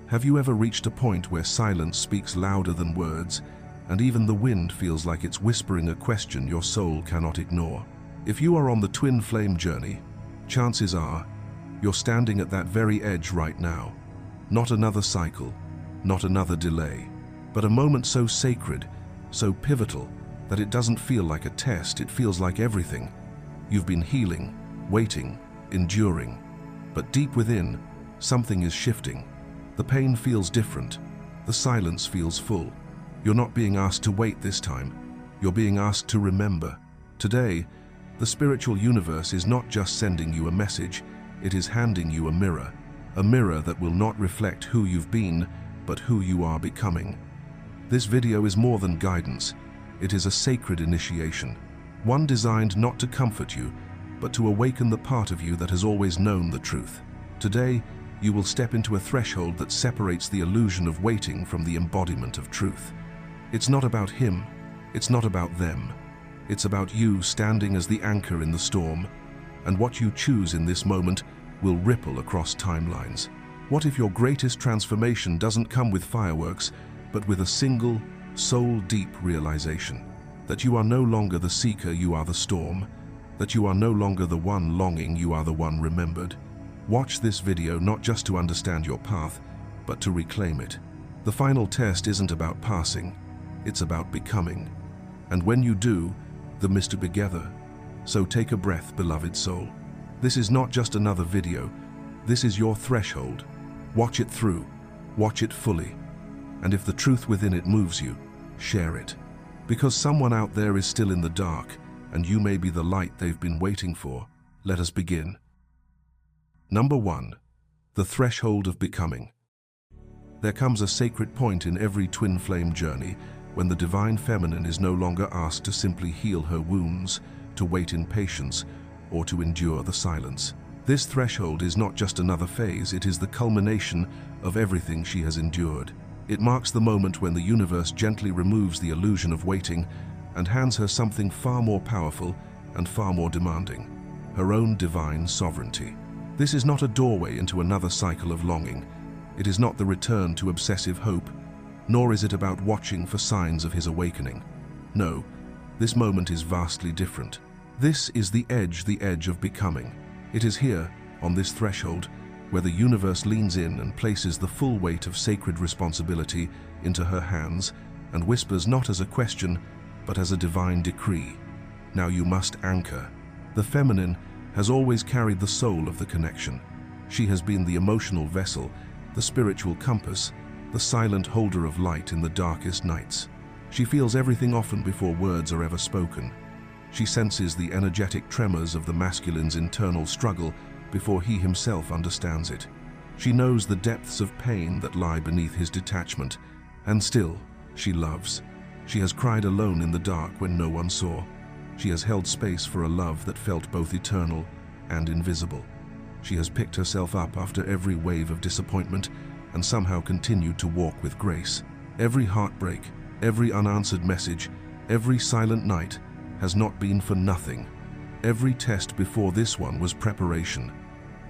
Have you ever reached a point where silence speaks louder than words, and even the wind feels like it's whispering a question your soul cannot ignore? If you are on the twin flame journey, chances are you're standing at that very edge right now. Not another cycle, not another delay, but a moment so sacred, so pivotal, that it doesn't feel like a test, it feels like everything. You've been healing, waiting, enduring, but deep within, something is shifting. The pain feels different, the silence feels full. You're not being asked to wait this time, you're being asked to remember. Today, the spiritual universe is not just sending you a message, it is handing you a mirror that will not reflect who you've been, but who you are becoming. This video is more than guidance, it is a sacred initiation, one designed not to comfort you, but to awaken the part of you that has always known the truth. Today, you will step into a threshold that separates the illusion of waiting from the embodiment of truth. It's not about him, it's not about them. It's about you standing as the anchor in the storm, and what you choose in this moment will ripple across timelines. What if your greatest transformation doesn't come with fireworks, but with a single, soul-deep realization? That you are no longer the seeker, you are the storm. That you are no longer the one longing, you are the one remembered. Watch this video not just to understand your path, but to reclaim it. The final test isn't about passing, it's about becoming. And when you do, the mist will be together. So take a breath, beloved soul. This is not just another video, this is your threshold. Watch it through, watch it fully. And if the truth within it moves you, share it. Because someone out there is still in the dark, and you may be the light they've been waiting for. Let us begin. Number 1. The threshold of becoming. There comes a sacred point in every twin flame journey when the divine feminine is no longer asked to simply heal her wounds, to wait in patience, or to endure the silence. This threshold is not just another phase, it is the culmination of everything she has endured. It marks the moment when the universe gently removes the illusion of waiting and hands her something far more powerful and far more demanding, her own divine sovereignty. This is not a doorway into another cycle of longing. It is not the return to obsessive hope, nor is it about watching for signs of his awakening. No, this moment is vastly different. This is the edge of becoming. It is here, on this threshold, where the universe leans in and places the full weight of sacred responsibility into her hands and whispers not as a question, but as a divine decree. Now you must anchor. The feminine has always carried the soul of the connection. She has been the emotional vessel, the spiritual compass, the silent holder of light in the darkest nights. She feels everything often before words are ever spoken. She senses the energetic tremors of the masculine's internal struggle before he himself understands it. She knows the depths of pain that lie beneath his detachment, and still, she loves. She has cried alone in the dark when no one saw. She has held space for a love that felt both eternal and invisible. She has picked herself up after every wave of disappointment and somehow continued to walk with grace. Every heartbreak, every unanswered message, every silent night has not been for nothing. Every test before this one was preparation.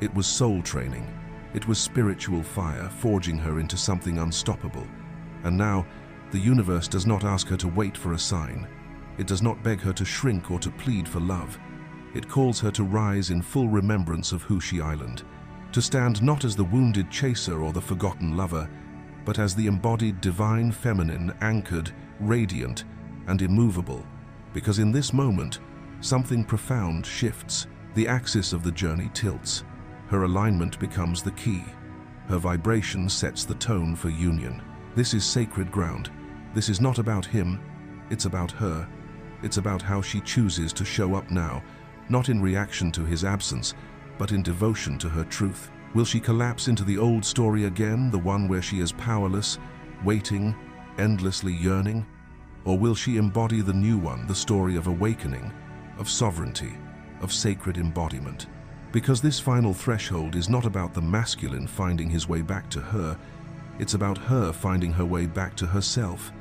It was soul training. It was spiritual fire forging her into something unstoppable. And now, the universe does not ask her to wait for a sign. It does not beg her to shrink or to plead for love. It calls her to rise in full remembrance of who she island, to stand not as the wounded chaser or the forgotten lover, but as the embodied divine feminine, anchored, radiant, and immovable. Because in this moment, something profound shifts. The axis of the journey tilts. Her alignment becomes the key. Her vibration sets the tone for union. This is sacred ground. This is not about him, it's about her. It's about how she chooses to show up now, not in reaction to his absence, but in devotion to her truth. Will she collapse into the old story again, the one where she is powerless, waiting, endlessly yearning? Or will she embody the new one, the story of awakening, of sovereignty, of sacred embodiment? Because this final threshold is not about the masculine finding his way back to her, it's about her finding her way back to herself.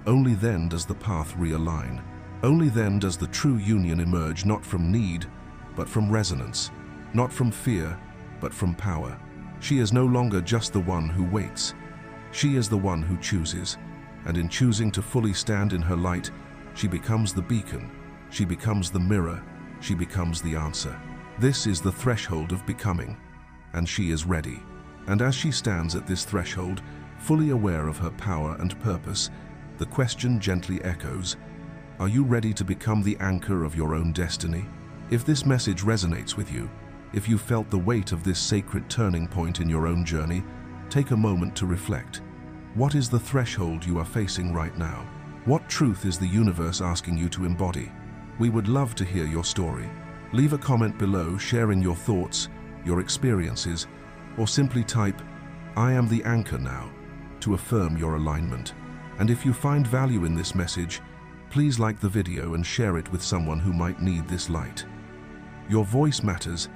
Only then does the path realign. Only then does the true union emerge, not from need, but from resonance, not from fear, but from power. She is no longer just the one who waits. She is the one who chooses, and in choosing to fully stand in her light, she becomes the beacon, she becomes the mirror, she becomes the answer. This is the threshold of becoming, and she is ready. And as she stands at this threshold, fully aware of her power and purpose, the question gently echoes, are you ready to become the anchor of your own destiny? If this message resonates with you, if you felt the weight of this sacred turning point in your own journey, take a moment to reflect. What is the threshold you are facing right now? What truth is the universe asking you to embody? We would love to hear your story. Leave a comment below sharing your thoughts, your experiences, or simply type, I am the anchor now, to affirm your alignment. And if you find value in this message, please like the video and share it with someone who might need this light. Your voice matters,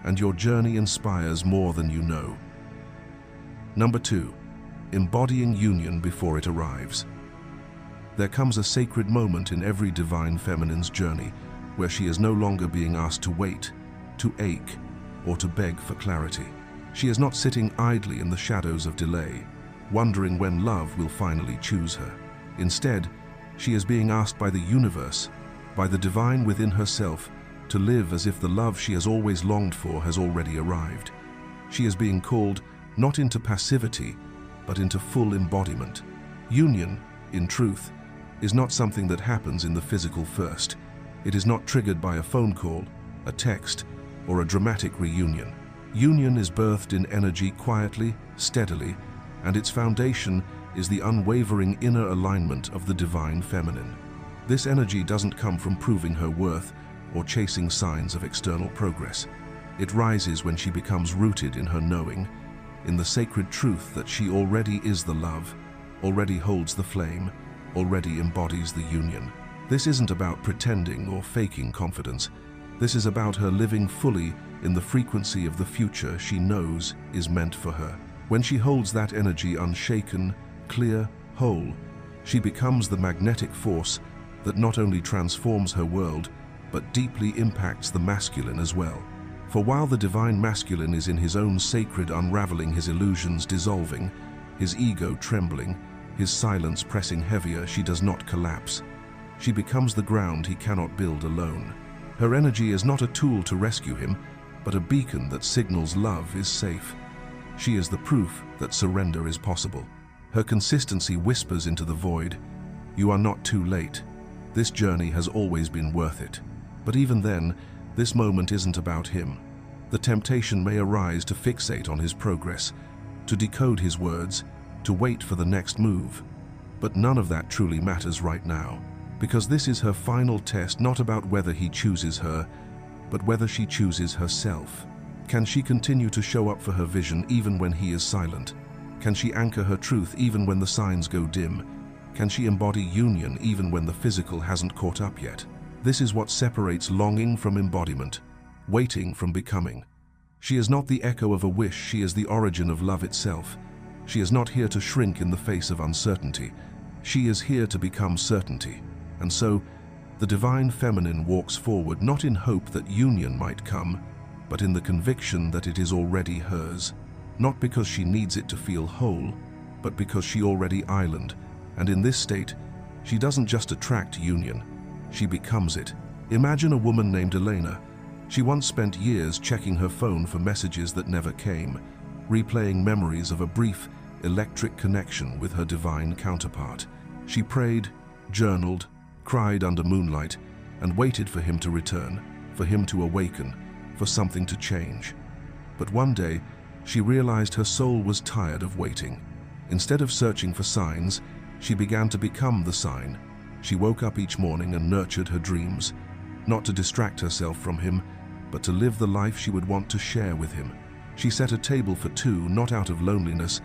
and your journey inspires more than you know. Number 2, embodying union before it arrives. There comes a sacred moment in every divine feminine's journey where she is no longer being asked to wait, to ache, or to beg for clarity. She is not sitting idly in the shadows of delay, wondering when love will finally choose her. Instead, she is being asked by the universe, by the divine within herself, to live as if the love she has always longed for has already arrived. She is being called not into passivity, but into full embodiment. Union, in truth, is not something that happens in the physical first. It is not triggered by a phone call, a text, or a dramatic reunion. Union is birthed in energy quietly, steadily, and its foundation is the unwavering inner alignment of the divine feminine. This energy doesn't come from proving her worth or chasing signs of external progress. It rises when she becomes rooted in her knowing, in the sacred truth that she already is the love, already holds the flame, already embodies the union. This isn't about pretending or faking confidence. This is about her living fully in the frequency of the future she knows is meant for her. When she holds that energy unshaken, clear, whole, she becomes the magnetic force that not only transforms her world, but deeply impacts the masculine as well. For while the divine masculine is in his own sacred unraveling, his illusions dissolving, his ego trembling, his silence pressing heavier, she does not collapse. She becomes the ground he cannot build alone. Her energy is not a tool to rescue him, but a beacon that signals love is safe. She is the proof that surrender is possible. Her consistency whispers into the void, you are not too late. This journey has always been worth it. But even then, this moment isn't about him. The temptation may arise to fixate on his progress, to decode his words, to wait for the next move. But none of that truly matters right now, because this is her final test, not about whether he chooses her, but whether she chooses herself. Can she continue to show up for her vision even when he is silent? Can she anchor her truth even when the signs go dim? Can she embody union even when the physical hasn't caught up yet? This is what separates longing from embodiment, waiting from becoming. She is not the echo of a wish, she is the origin of love itself. She is not here to shrink in the face of uncertainty. She is here to become certainty. And so, the divine feminine walks forward not in hope that union might come, but in the conviction that it is already hers. Not because she needs it to feel whole, but because she already island. And in this state, she doesn't just attract union, she becomes it. Imagine a woman named Elena. She once spent years checking her phone for messages that never came, replaying memories of a brief, electric connection with her divine counterpart. She prayed, journaled, cried under moonlight, and waited for him to return, for him to awaken, for something to change. But one day, she realized her soul was tired of waiting. Instead of searching for signs, she began to become the sign. She woke up each morning and nurtured her dreams, not to distract herself from him, but to live the life she would want to share with him. She set a table for two, not out of loneliness,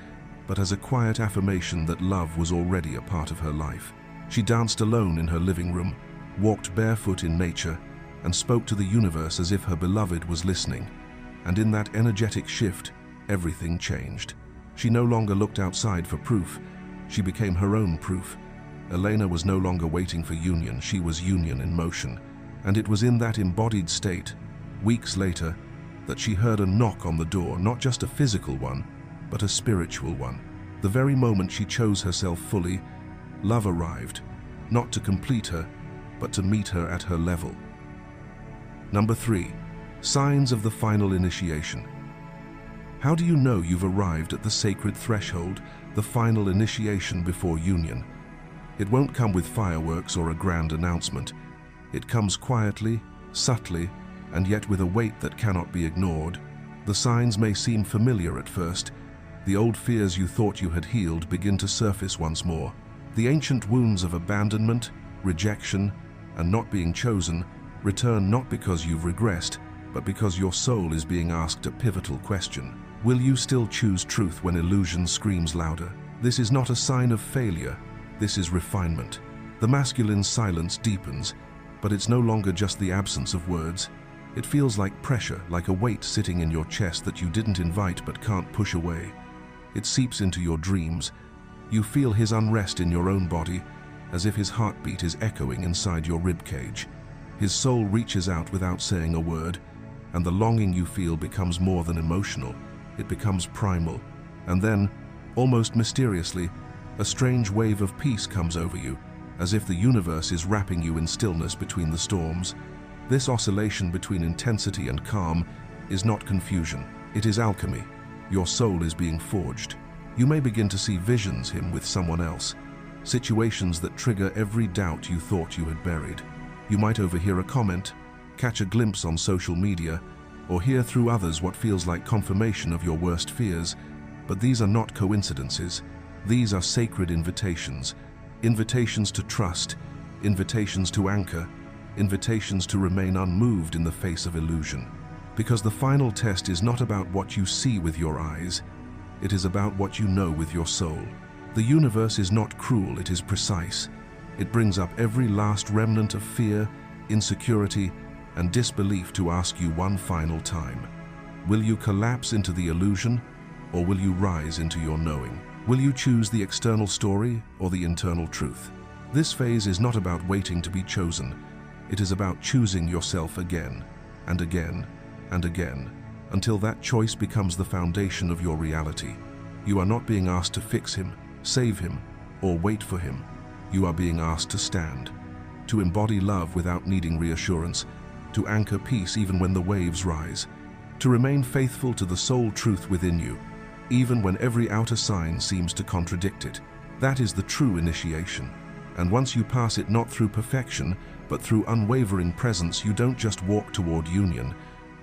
but as a quiet affirmation that love was already a part of her life. She danced alone in her living room, walked barefoot in nature, and spoke to the universe as if her beloved was listening. And in that energetic shift, everything changed. She no longer looked outside for proof. She became her own proof. Elena was no longer waiting for union, she was union in motion. And it was in that embodied state, weeks later, that she heard a knock on the door, not just a physical one, but a spiritual one. The very moment she chose herself fully, love arrived, not to complete her, but to meet her at her level. Number 3. Signs of the final initiation. How do you know you've arrived at the sacred threshold, the final initiation before union? It won't come with fireworks or a grand announcement. It comes quietly, subtly, and yet with a weight that cannot be ignored. The signs may seem familiar at first. The old fears you thought you had healed begin to surface once more. The ancient wounds of abandonment, rejection, and not being chosen return not because you've regressed, but because your soul is being asked a pivotal question. Will you still choose truth when illusion screams louder? This is not a sign of failure. This is refinement. The masculine silence deepens, but it's no longer just the absence of words. It feels like pressure, like a weight sitting in your chest that you didn't invite but can't push away. It seeps into your dreams. You feel his unrest in your own body, as if his heartbeat is echoing inside your ribcage. His soul reaches out without saying a word, and the longing you feel becomes more than emotional. It becomes primal. And then, almost mysteriously, a strange wave of peace comes over you, as if the universe is wrapping you in stillness between the storms. This oscillation between intensity and calm is not confusion. It is alchemy. Your soul is being forged. You may begin to see visions him with someone else, situations that trigger every doubt you thought you had buried. You might overhear a comment, catch a glimpse on social media, or hear through others what feels like confirmation of your worst fears. But these are not coincidences. These are sacred invitations. Invitations to trust, invitations to anchor, invitations to remain unmoved in the face of illusion. Because the final test is not about what you see with your eyes, it is about what you know with your soul. The universe is not cruel, it is precise. It brings up every last remnant of fear, insecurity, and disbelief to ask you one final time. Will you collapse into the illusion, or will you rise into your knowing? Will you choose the external story or the internal truth? This phase is not about waiting to be chosen. It is about choosing yourself again, and again, and again, until that choice becomes the foundation of your reality. You are not being asked to fix him, save him, or wait for him. You are being asked to stand, to embody love without needing reassurance, to anchor peace even when the waves rise, to remain faithful to the soul truth within you, even when every outer sign seems to contradict it. That is the true initiation. And once you pass it not through perfection, but through unwavering presence, you don't just walk toward union.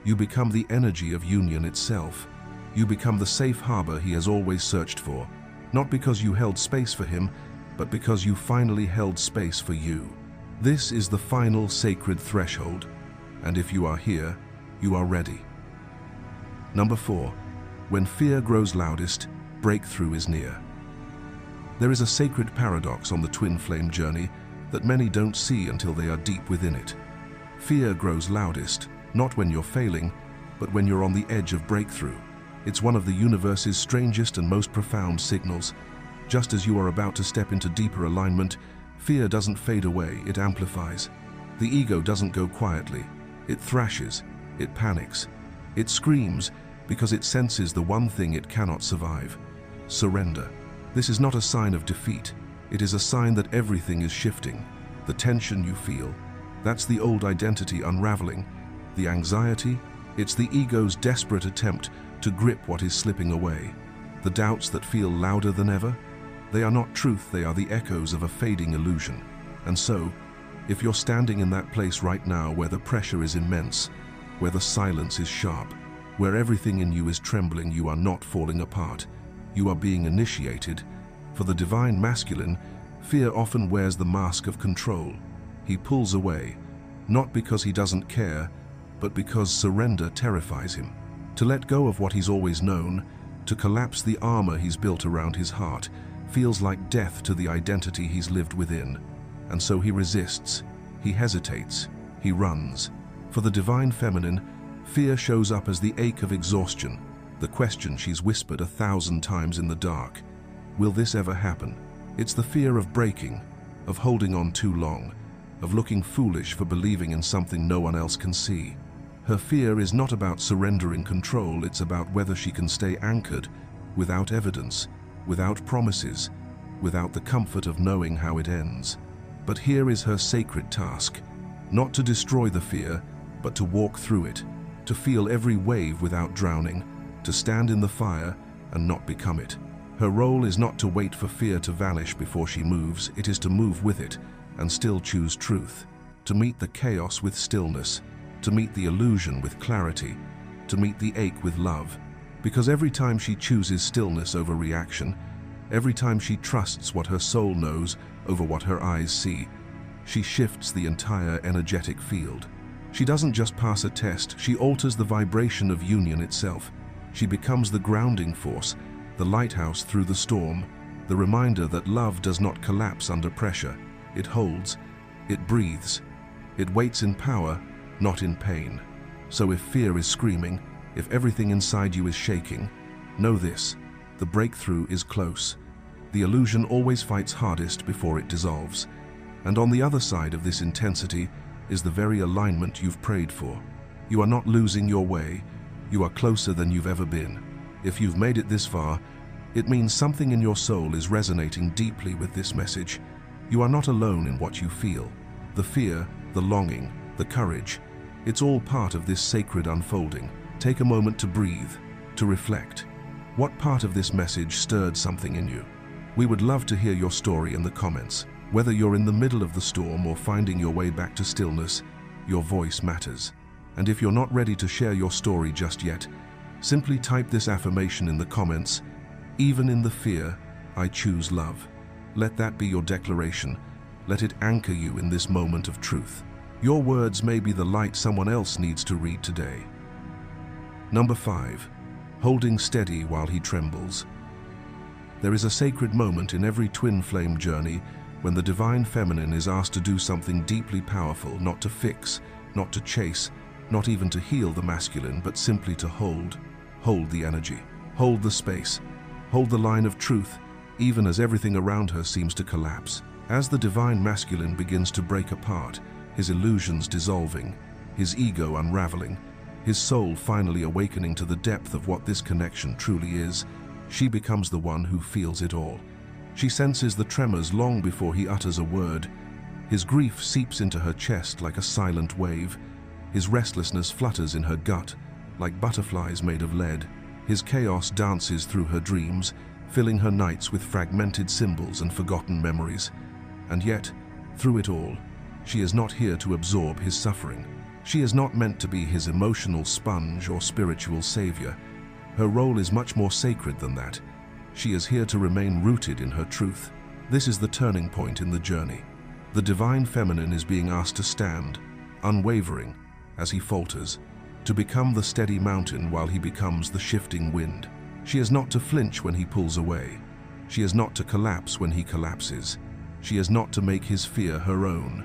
You become the energy of union itself. You become the safe harbor he has always searched for, not because you held space for him, but because you finally held space for you. This is the final sacred threshold, and if you are here, you are ready. Number 4. When fear grows loudest, breakthrough is near. There is a sacred paradox on the twin flame journey that many don't see until they are deep within it. Fear grows loudest, not when you're failing, but when you're on the edge of breakthrough. It's one of the universe's strangest and most profound signals. Just as you are about to step into deeper alignment, fear doesn't fade away, it amplifies. The ego doesn't go quietly. It thrashes, it panics, it screams because it senses the one thing it cannot survive: surrender. This is not a sign of defeat. It is a sign that everything is shifting. The tension you feel, that's the old identity unraveling. The anxiety, it's the ego's desperate attempt to grip what is slipping away. The doubts that feel louder than ever, they are not truth, they are the echoes of a fading illusion. And so, if you're standing in that place right now where the pressure is immense, where the silence is sharp, where everything in you is trembling, you are not falling apart. You are being initiated. For the divine masculine, fear often wears the mask of control. He pulls away, not because he doesn't care, but because surrender terrifies him. To let go of what he's always known, to collapse the armor he's built around his heart, feels like death to the identity he's lived within. And so he resists, he hesitates, he runs. For the divine feminine, fear shows up as the ache of exhaustion, the question she's whispered 1,000 times in the dark. Will this ever happen? It's the fear of breaking, of holding on too long, of looking foolish for believing in something no one else can see. Her fear is not about surrendering control, it's about whether she can stay anchored without evidence, without promises, without the comfort of knowing how it ends. But here is her sacred task, not to destroy the fear, but to walk through it, to feel every wave without drowning, to stand in the fire and not become it. Her role is not to wait for fear to vanish before she moves, it is to move with it and still choose truth, to meet the chaos with stillness, to meet the illusion with clarity, to meet the ache with love. Because every time she chooses stillness over reaction, every time she trusts what her soul knows over what her eyes see, she shifts the entire energetic field. She doesn't just pass a test, she alters the vibration of union itself. She becomes the grounding force, the lighthouse through the storm, the reminder that love does not collapse under pressure. It holds, it breathes, it waits in power, not in pain. So if fear is screaming, if everything inside you is shaking, know this: the breakthrough is close. The illusion always fights hardest before it dissolves. And on the other side of this intensity is the very alignment you've prayed for. You are not losing your way, you are closer than you've ever been. If you've made it this far, it means something in your soul is resonating deeply with this message. You are not alone in what you feel. The fear, the longing, the courage, it's all part of this sacred unfolding. Take a moment to breathe, to reflect. What part of this message stirred something in you? We would love to hear your story in the comments. Whether you're in the middle of the storm or finding your way back to stillness, your voice matters. And if you're not ready to share your story just yet, simply type this affirmation in the comments: even in the fear, I choose love. Let that be your declaration. Let it anchor you in this moment of truth. Your words may be the light someone else needs to read today. Number 5. Holding steady while he trembles. There is a sacred moment in every twin flame journey when the divine feminine is asked to do something deeply powerful, not to fix, not to chase, not even to heal the masculine, but simply to hold. Hold the energy, hold the space, hold the line of truth, even as everything around her seems to collapse. As the divine masculine begins to break apart, his illusions dissolving, his ego unraveling, his soul finally awakening to the depth of what this connection truly is, she becomes the one who feels it all. She senses the tremors long before he utters a word. His grief seeps into her chest like a silent wave. His restlessness flutters in her gut like butterflies made of lead. His chaos dances through her dreams, filling her nights with fragmented symbols and forgotten memories. And yet, through it all, she is not here to absorb his suffering. She is not meant to be his emotional sponge or spiritual savior. Her role is much more sacred than that. She is here to remain rooted in her truth. This is the turning point in the journey. The divine feminine is being asked to stand, unwavering, as he falters, to become the steady mountain while he becomes the shifting wind. She is not to flinch when he pulls away. She is not to collapse when he collapses. She is not to make his fear her own.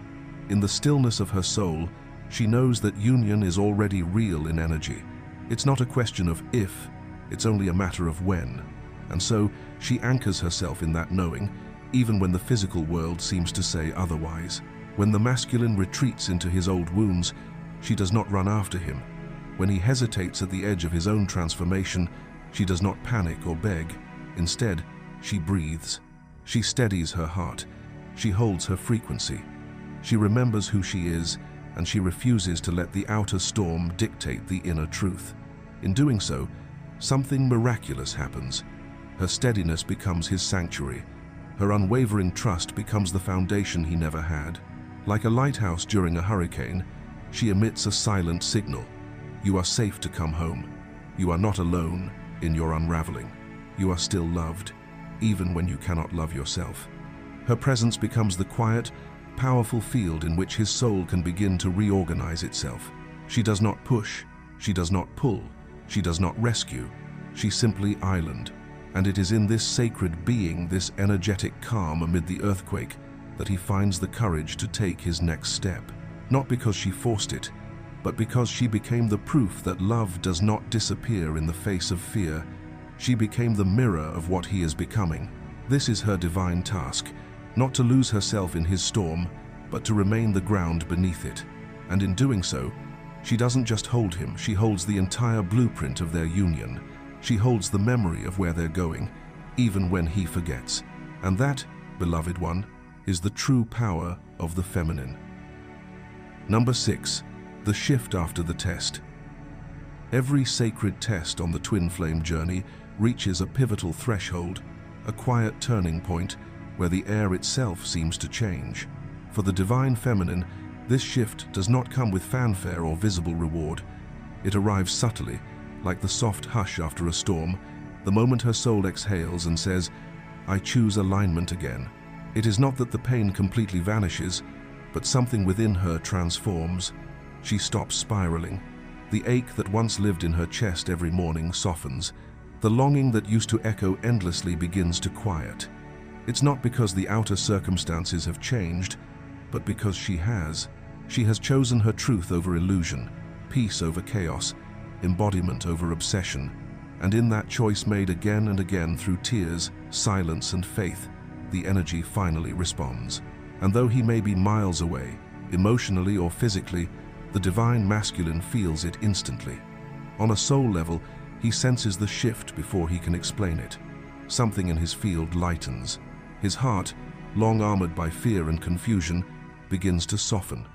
In the stillness of her soul, she knows that union is already real in energy. It's not a question of if, it's only a matter of when. And so, she anchors herself in that knowing, even when the physical world seems to say otherwise. When the masculine retreats into his old wounds, she does not run after him. When he hesitates at the edge of his own transformation, she does not panic or beg. Instead, she breathes. She steadies her heart. She holds her frequency. She remembers who she is, and she refuses to let the outer storm dictate the inner truth. In doing so, something miraculous happens. Her steadiness becomes his sanctuary. Her unwavering trust becomes the foundation he never had. Like a lighthouse during a hurricane, she emits a silent signal. You are safe to come home. You are not alone in your unraveling. You are still loved, even when you cannot love yourself. Her presence becomes the quiet, powerful field in which his soul can begin to reorganize itself. She does not push, she does not pull, she does not rescue, she simply island. And it is in this sacred being, this energetic calm amid the earthquake, that he finds the courage to take his next step. Not because she forced it, but because she became the proof that love does not disappear in the face of fear. She became the mirror of what he is becoming. This is her divine task, not to lose herself in his storm, but to remain the ground beneath it. And in doing so, She doesn't just hold him, she holds the entire blueprint of their union. She holds the memory of where they're going, even when he forgets. And that, beloved one, is the true power of the feminine. Number 6. The shift after the test. Every sacred test on the twin flame journey reaches a pivotal threshold, a quiet turning point where the air itself seems to change. For the divine feminine, this shift does not come with fanfare or visible reward. It arrives subtly, like the soft hush after a storm, the moment her soul exhales and says, "I choose alignment again." It is not that the pain completely vanishes, but something within her transforms. She stops spiraling. The ache that once lived in her chest every morning softens. The longing that used to echo endlessly begins to quiet. It's not because the outer circumstances have changed, but because she has. She has chosen her truth over illusion, peace over chaos, embodiment over obsession. And in that choice made again and again through tears, silence and faith, the energy finally responds. And though he may be miles away, emotionally or physically, the divine masculine feels it instantly. On a soul level, he senses the shift before he can explain it. Something in his field lightens. His heart, long armored by fear and confusion, begins to soften.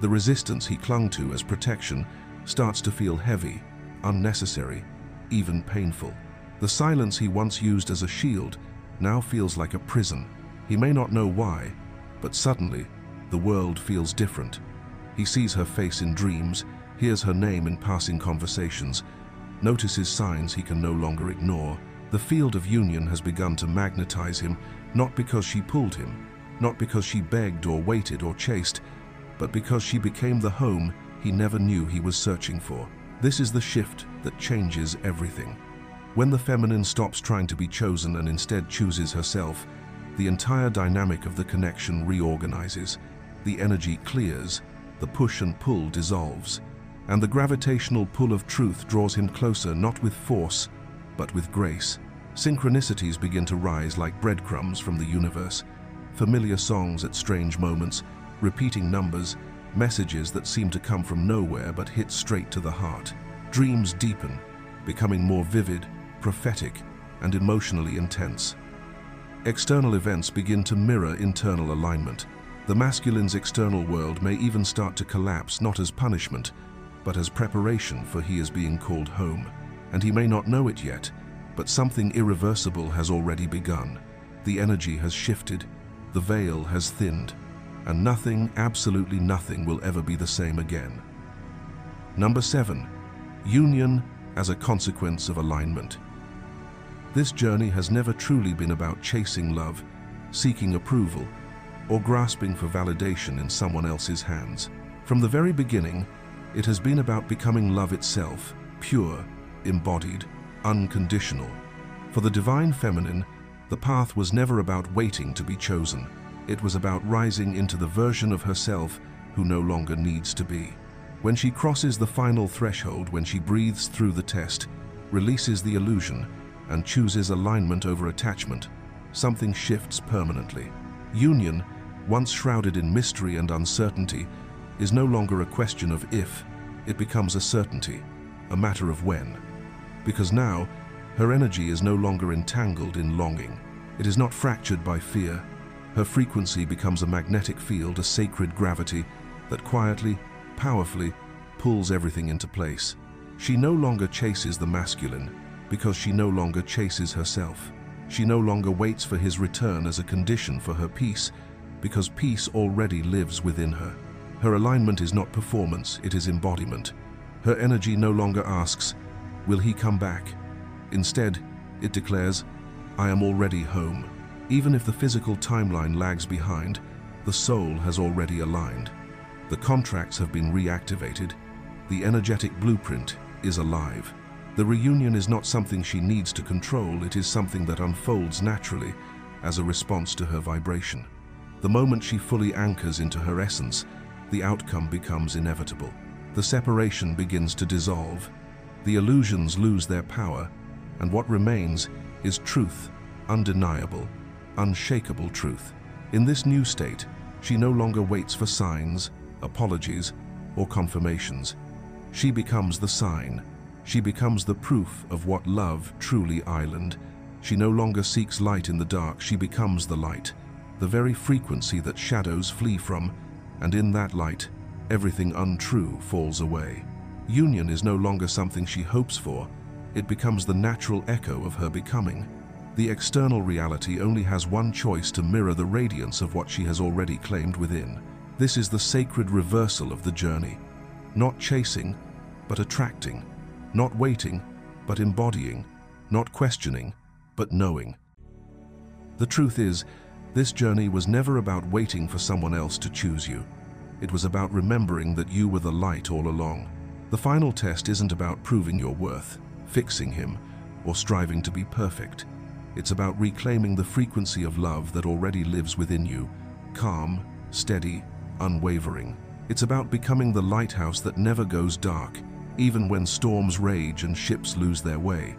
The resistance he clung to as protection starts to feel heavy, unnecessary, even painful. The silence he once used as a shield now feels like a prison. He may not know why, but suddenly, the world feels different. He sees her face in dreams, hears her name in passing conversations, notices signs he can no longer ignore. The field of union has begun to magnetize him, not because she pulled him, not because she begged or waited or chased, but because she became the home he never knew he was searching for. This is the shift that changes everything. When the feminine stops trying to be chosen and instead chooses herself, the entire dynamic of the connection reorganizes. The energy clears, the push and pull dissolves, and the gravitational pull of truth draws him closer not with force, but with grace. Synchronicities begin to rise like breadcrumbs from the universe, familiar songs at strange moments, repeating numbers, messages that seem to come from nowhere but hit straight to the heart. Dreams deepen, becoming more vivid, prophetic, and emotionally intense. External events begin to mirror internal alignment. The masculine's external world may even start to collapse not as punishment, but as preparation for he is being called home. And he may not know it yet, but something irreversible has already begun. The energy has shifted, the veil has thinned, and nothing, absolutely nothing, will ever be the same again. Number 7. Union as a consequence of alignment. This journey has never truly been about chasing love, seeking approval, or grasping for validation in someone else's hands. From the very beginning, it has been about becoming love itself, pure, embodied, unconditional. For the divine feminine, the path was never about waiting to be chosen. It was about rising into the version of herself who no longer needs to be. When she crosses the final threshold, when she breathes through the test, releases the illusion, and chooses alignment over attachment, something shifts permanently. Union, once shrouded in mystery and uncertainty, is no longer a question of if, it becomes a certainty, a matter of when. Because now, her energy is no longer entangled in longing. It is not fractured by fear. Her frequency becomes a magnetic field, a sacred gravity that quietly, powerfully pulls everything into place. She no longer chases the masculine because she no longer chases herself. She no longer waits for his return as a condition for her peace because peace already lives within her. Her alignment is not performance, it is embodiment. Her energy no longer asks, "Will he come back?" Instead, it declares, "I am already home." Even if the physical timeline lags behind, the soul has already aligned. The contracts have been reactivated. The energetic blueprint is alive. The reunion is not something she needs to control, it is something that unfolds naturally as a response to her vibration. The moment she fully anchors into her essence, the outcome becomes inevitable. The separation begins to dissolve. The illusions lose their power, and what remains is truth, undeniable, unshakable truth. In this new state, she no longer waits for signs, apologies, or confirmations. She becomes the sign. She becomes the proof of what love truly island. She no longer seeks light in the dark, she becomes the light, the very frequency that shadows flee from, and in that light, everything untrue falls away. Union is no longer something she hopes for, it becomes the natural echo of her becoming. The external reality only has one choice: to mirror the radiance of what she has already claimed within. This is the sacred reversal of the journey. Not chasing, but attracting. Not waiting, but embodying. Not questioning, but knowing. The truth is, this journey was never about waiting for someone else to choose you. It was about remembering that you were the light all along. The final test isn't about proving your worth, fixing him, or striving to be perfect. It's about reclaiming the frequency of love that already lives within you, calm, steady, unwavering. It's about becoming the lighthouse that never goes dark, even when storms rage and ships lose their way.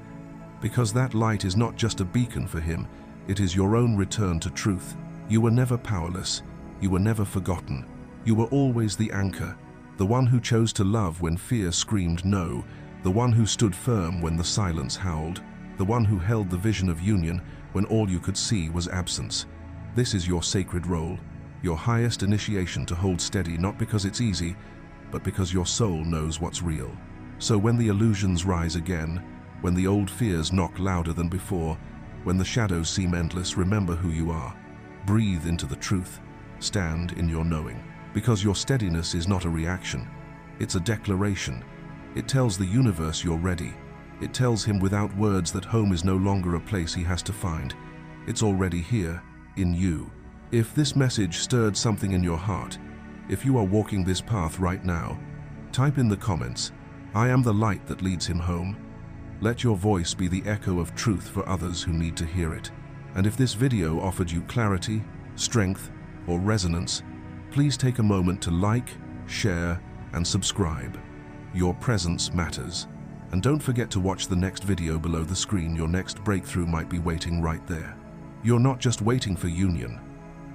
Because that light is not just a beacon for him, it is your own return to truth. You were never powerless. You were never forgotten. You were always the anchor, the one who chose to love when fear screamed no, the one who stood firm when the silence howled, the one who held the vision of union when all you could see was absence. This is your sacred role, your highest initiation to hold steady, not because it's easy, but because your soul knows what's real. So when the illusions rise again, when the old fears knock louder than before, when the shadows seem endless, remember who you are. Breathe into the truth. Stand in your knowing. Because your steadiness is not a reaction. It's a declaration. It tells the universe you're ready. It tells him without words that home is no longer a place he has to find. It's already here, in you. If this message stirred something in your heart, if you are walking this path right now, type in the comments, "I am the light that leads him home." Let your voice be the echo of truth for others who need to hear it. And if this video offered you clarity, strength, or resonance, please take a moment to like, share, and subscribe. Your presence matters. And don't forget to watch the next video below the screen. Your next breakthrough might be waiting right there. You're not just waiting for union,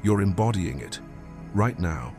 you're embodying it, right now.